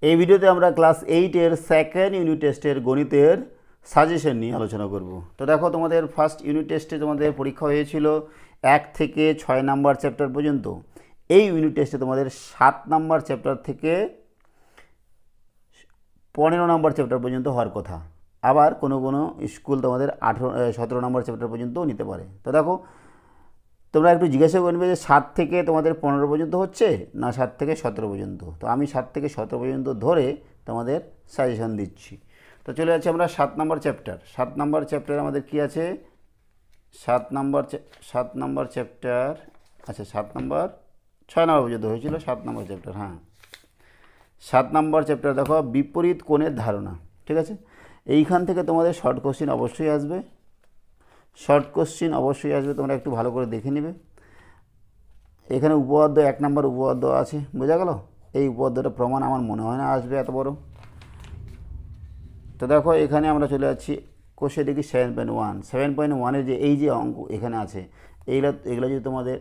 এই ভিডিওতে আমরা ক্লাস 8-এর সেকেন্ড ইউনিট টেস্টের গণিতের সাজেশন নিয়ে আলোচনা করব। তো দেখো, তোমাদের ফার্স্ট ইউনিট টেস্টে তোমাদের পরীক্ষা হয়েছিল 1 থেকে 6 নাম্বার চ্যাপ্টার পর্যন্ত। এই ইউনিট টেস্টে তোমাদের 7 নাম্বার চ্যাপ্টার থেকে 15 নাম্বার চ্যাপ্টার পর্যন্ত হওয়ার কথা। আবার কোনো কোনো স্কুল তোমাদের 17 নাম্বার চ্যাপ্টার পর্যন্তও নিতে পারে। তো দেখো, তোমরা একটু জিজ্ঞাসা করবে যে 7 থেকে তোমাদের 15 পর্যন্ত হচ্ছে না 7 থেকে 17 পর্যন্ত। তো আমি 7 থেকে 17 পর্যন্ত ধরে তোমাদের সাজেশন দিচ্ছি। তো চলে যাচ্ছি আমরা 7 নম্বর চ্যাপ্টার। 7 নম্বর চ্যাপ্টার আমাদের কি আছে? 7 নম্বর চ্যাপ্টার, আচ্ছা 7 নম্বর 6 নম্বর পর্যন্ত হয়েছিল 7 নম্বর চ্যাপ্টার। হ্যাঁ, 7 নম্বর চ্যাপ্টার দেখো, বিপরীত কোণের ধারণা। ঠিক আছে, এইখান থেকে তোমাদের শর্ট কোশ্চিন অবশ্যই আসবে। তোমরা একটু ভালো করে দেখে নেবে। এখানে উপপাদ্য 1 নম্বর উপপাদ্য আছে, বোঝা গেল? এই উপপাদ্যটা প্রমাণ আমার মনে হয় না আসবে এত বড়। তো দেখো, এখানে আমরা চলে যাচ্ছি কোষে দেখি 7.1 যে এই যে অঙ্ক এখানে আছে, এগুলো যদি তোমাদের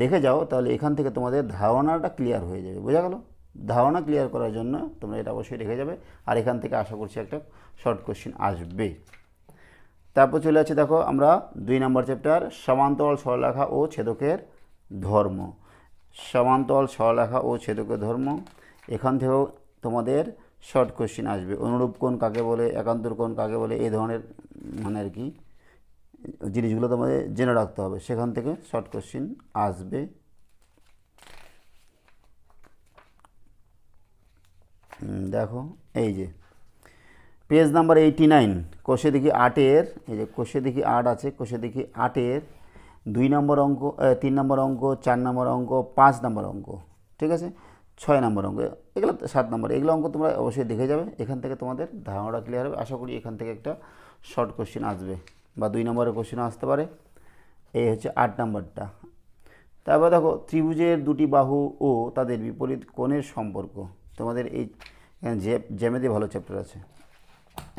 দেখে যাও তাহলে এখান থেকে তোমাদের ধারণাটা ক্লিয়ার হয়ে যাবে। বোঝা গেল? ধারণা ক্লিয়ার করার জন্য তোমরা এটা অবশ্যই দেখে যাবে, আর এখান থেকে আশা করছি একটা শর্ট কোশ্চিন আসবে। তারপর চলে যাচ্ছে দেখো আমরা 2 নম্বর চ্যাপ্টার, সমান্তরাল সরলরেখা ও ছেদকের ধর্ম। সমান্তরাল সরলরেখা ও ছেদকের ধর্ম, এখান থেকেও তোমাদের শর্ট কোশ্চিন আসবে। অনুরূপ কোণ কাকে বলে, একান্তর কোণ কাকে বলে, এই ধরনের মানে আর কি জিনিসগুলো তোমাদের জেনে রাখতে হবে, সেখান থেকে শর্ট কোশ্চিন আসবে। দেখো এই যে পেজ নাম্বার 89, কোষে দেখি 8-এর, এই যে কোষে দেখি 8 আছে, কোষে দেখি 8-এর 2 নম্বর অঙ্ক, 3 নম্বর অঙ্ক, 4 নম্বর অঙ্ক, 5 নম্বর অঙ্ক, ঠিক আছে, 6 নম্বর অঙ্ক, এগুলো 7 নম্বর, এগুলো অঙ্ক তোমরা অবশ্যই দেখে যাবে। এখান থেকে তোমাদের ধারণাটা ক্লিয়ার হবে। আশা করি এখান থেকে একটা শর্ট কোশ্চিন আসবে বা 2 নম্বরের কোশ্চিন আসতে পারে। এই হচ্ছে 8 নম্বরটা। তারপর দেখো, ত্রিভুজের দুটি বাহু ও তাদের বিপরীত কোণের সম্পর্ক। তোমাদের এই জ্যামিতি ভালো চ্যাপ্টার আছে।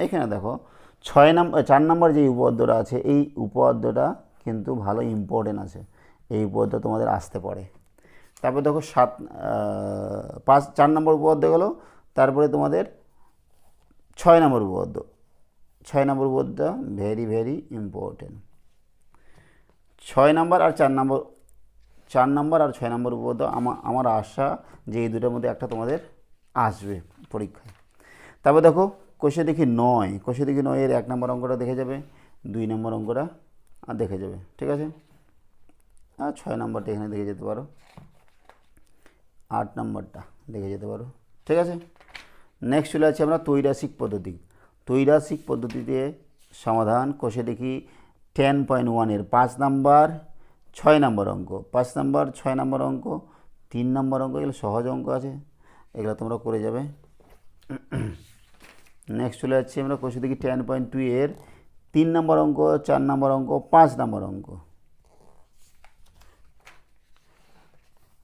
এখানে দেখো 4 নম্বর যে উপপাদ্যটা আছে, এই উপপাদ্যটা কিন্তু ভালো ইম্পর্টেন্ট আছে, এই উপপাদ্য তোমাদের আসতে পারে। তারপর দেখো 4 নম্বর উপপাদ্য গেল। তারপরে তোমাদের 6 নম্বর উপপাদ্য। 6 নম্বর উপপাদ্যটা ভেরি ভেরি ইম্পর্টেন্ট। 6 নম্বর আর 4 নম্বর, 6 নম্বর উপপাদ্য আমার আশা যে এই দুটোর মধ্যে একটা তোমাদের আসবে পরীক্ষায়। তারপর দেখো কোষে দেখি 9 এর 1 নম্বর অঙ্কটা দেখে যাবে, 2 নম্বর অঙ্কটা আর দেখে যাবে, ঠিক আছে। আর 6 নম্বরটা এখানে দেখে যেতে পারো, 8 নম্বরটা দেখে যেতে পারো, ঠিক আছে। নেক্সট চলে যাচ্ছে আমরা ত্রৈরাসিক পদ্ধতিতে সমাধান। কোষে দেখি 10.1-এর 5 নম্বর 6 নম্বর অঙ্ক, 5 নম্বর 6 নম্বর অঙ্ক, 3 নম্বর অঙ্ক, এগুলো সহজ অঙ্ক আছে, এগুলো তোমরা করে যাবে। নেক্সট চলে যাচ্ছি আমরা কোষে দেখি 10.2-এর 3 নম্বর অঙ্ক, 4 নম্বর অঙ্ক, 5 নম্বর অঙ্ক,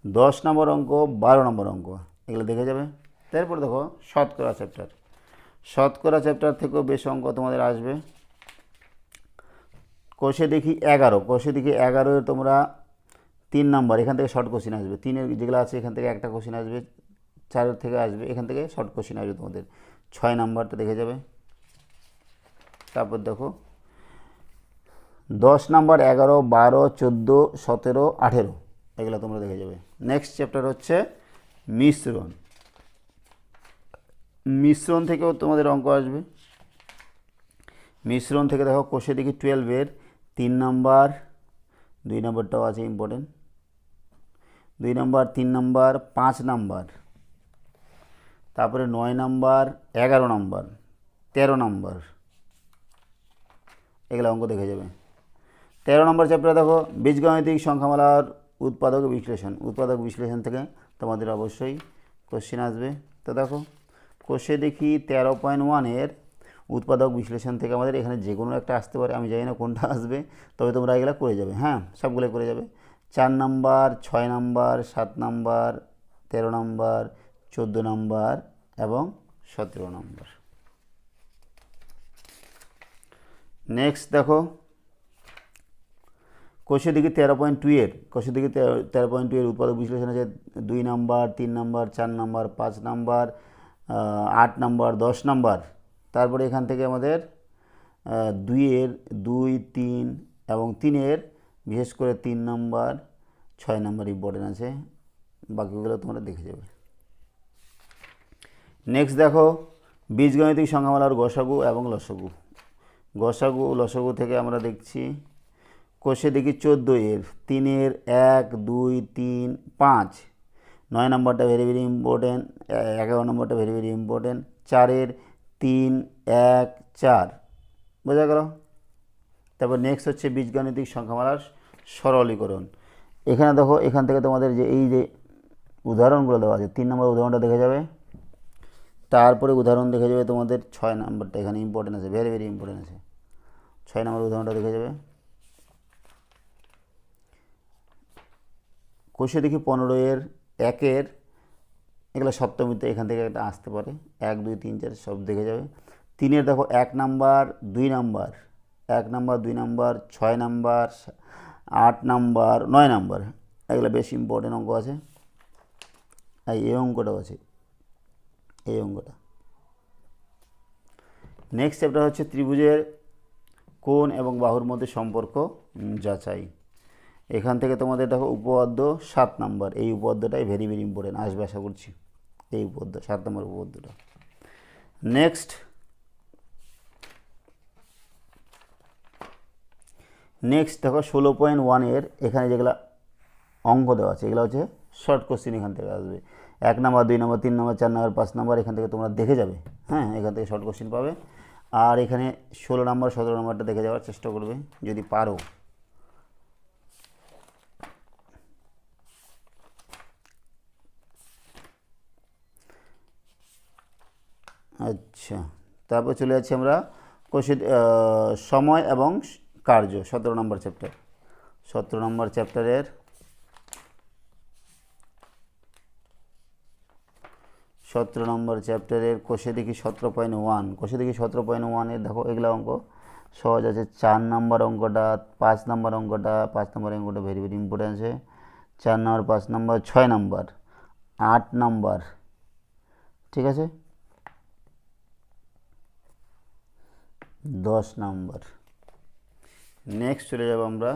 10 নম্বর অঙ্ক, 12 নম্বর অঙ্ক, এগুলো দেখে যাবে। তারপর দেখো শতকরা চ্যাপ্টার থেকেও বেশ অঙ্ক তোমাদের আসবে। কোষে দেখি 11-এর তোমরা 3 নম্বর, এখান থেকে শর্ট কোশ্চিন আসবে। 3-এর যেগুলো আছে এখান থেকে একটা কোশ্চিন আসবে, 4-এর থেকে আসবে, এখান থেকে শর্ট কোশ্চিন আসবে তোমাদের। 6 নম্বরটা দেখে যাবে। তারপর দেখো 10 নম্বর, 11, 12, 14, 17, 18, এগুলো তোমরা দেখে যাবে। নেক্সট চ্যাপ্টার হচ্ছে মিশ্রণ থেকেও তোমাদের অঙ্ক আসবে। মিশ্রণ থেকে দেখো কোষে দেখি 12-এর 3 নম্বর, 2 নম্বরটাও আছে ইম্পর্টেন্ট, 2 নম্বর, 3 নম্বর, 5 নম্বর, তারপরে 9 নম্বর, 11 নম্বর, 13 নম্বর, এগুলো অঙ্ক দেখে যাবে। 13 নম্বর চ্যাপ্টার দেখো বীজগাণিতিক সংখ্যামালার উৎপাদক বিশ্লেষণ থেকে তোমাদের অবশ্যই কোশ্চিন আসবে। তো দেখো কোষে দেখি 13.1-এর উৎপাদক বিশ্লেষণ থেকে আমাদের এখানে যে কোনো একটা আসতে পারে, আমি জানি না কোনটা আসবে, তবে তোমরা এগুলো করে যাবে। হ্যাঁ, সবগুলো করে যাবে। 4 নম্বর, 6 নম্বর, 7 নম্বর, 13 নম্বর, 14 নম্বর এবং 17 নম্বর। নেক্সট দেখো কোষে দেখি 13.2-এর উৎপাদক বিশ্লেষণ আছে 2 নম্বর, 3 নম্বর, 4 নম্বর, 5 নম্বর, 8 নাম্বার, 10 নাম্বার। তারপরে এখান থেকে আমাদের 2-এর 2, 3 এবং 3-এর বিশেষ করে 3 নাম্বার, 6 নাম্বার ইম্পর্টেন্ট আছে, বাকিগুলো তোমরা দেখে যাবে। নেক্সট দেখো বীজগাণিতিক সংখ্যামালার গসাগু এবং লসাগু। গসাগু লসাগু থেকে আমরা দেখছি কোষে দেখি 14-এর 3-এর 1, 2, 3, 5, 9 নম্বরটা ভেরি ভেরি ইম্পর্টেন্ট, 11 নম্বরটা ভেরি ভেরি ইম্পর্টেন্ট, 4-এর 3, 1, 4, বোঝা গেল। তারপর নেক্সট হচ্ছে বীজগাণিতিক সংখ্যামালার সরলীকরণ। এখানে দেখো এখান থেকে তোমাদের যে এই যে উদাহরণগুলো দেওয়া আছে, 3 নম্বর উদাহরণটা দেখে যাবে, তারপরে উদাহরণ দেখে যাবে তোমাদের 6 নম্বরটা, এখানে ইম্পর্টেন্ট আছে, ভেরি ভেরি ইম্পর্টেন্ট আছে, 6 নম্বর উদাহরণটা দেখে যাবে। কোষে দেখি 15-এর 1-এর, এগুলো সপ্তমীতে এখান থেকে একটা আসতে পারে, 1, 2, 3, 4 সব দেখে যাবে। 3-এর দেখো 1 number 2 number, 1 number 2 number, 6 number, 8 number, 9 number, এগুলো বেশ ইম্পর্টেন্ট অঙ্ক আছে। এই অঙ্কটাও আছে, এই অঙ্কটা। নেক্সট চ্যাপ্টার হচ্ছে ত্রিভুজের কোণ এবং বাহুর মধ্যে সম্পর্ক যাচাই। এখান থেকে তোমাদের দেখো উপপাদ্য 7 নাম্বার, এই উপপাদ্যটাই ভেরি ভেরি ইম্পর্টেন্ট আসবে আশা করছি, এই উপপাদ্য 7 নম্বর উপপাদ্যটা। নেক্সট দেখো 16.1-এর এখানে যেগুলো অঙ্ক দেওয়া আছে এগুলো হচ্ছে শর্ট কোশ্চেন, এখান থেকে আসবে 1 number 2 number 3 number 4 number 5 number, এখান থেকে তোমরা দেখে যাবে। হ্যাঁ, এখান থেকে শর্ট কোশ্চেন পাবে। আর এখানে 16 নাম্বার 17 নাম্বারটা দেখে যাওয়ার চেষ্টা করবে যদি পারো। আচ্ছা, তারপর চলে যাচ্ছি আমরা কোষে সময় এবং কার্য, 17 নম্বর চ্যাপ্টার। 17 নম্বর চ্যাপ্টারের কোষে দেখি 17.1, কোষে দেখি 17.1-এর দেখো এগুলো অঙ্ক সহজ আছে। 4 নম্বর অঙ্কটা, 5 নম্বর অঙ্কটা, 5 নম্বর অঙ্কটা ভেরি ভেরি ইম্পর্টেন্ট আছে। 4 নম্বর, 5 নম্বর, 6 নম্বর, 8 নম্বর, ঠিক আছে, 10 নম্বর। নেক্সট চলে যাব আমরা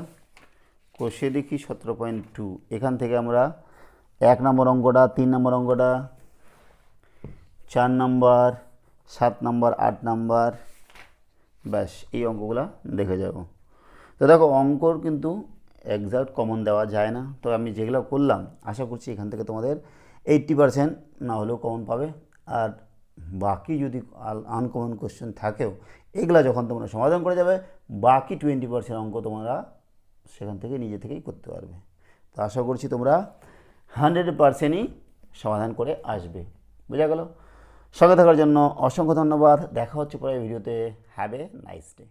কোষে দেখি 17.2, এখান থেকে আমরা 1 নম্বর অঙ্কটা, 3 নম্বর অঙ্কটা, 4 নম্বর, 7 নম্বর, 8 নম্বর, ব্যাস এই অঙ্কগুলো দেখে যাব। তো দেখো অঙ্কর কিন্তু এক্সাক্ট কমন দেওয়া যায় না, তো আমি যেগুলো করলাম আশা করছি এখান থেকে তোমাদের 80% না হলেও কমন পাবে। আর বাকি যদি আনকমন কোশ্চেন থাকেও এগুলা যখন তোমরা সমাধান করে যাবে, বাকি 20% অঙ্ক তোমরা সেখান থেকে নিজে থেকেই করতে পারবে। তো আশা করছি তোমরা 100%ই সমাধান করে আসবে। বোঝা গেল? সঙ্গে থাকার জন্য অসংখ্য ধন্যবাদ। দেখা হচ্ছে পরের ভিডিওতে। Have a nice day.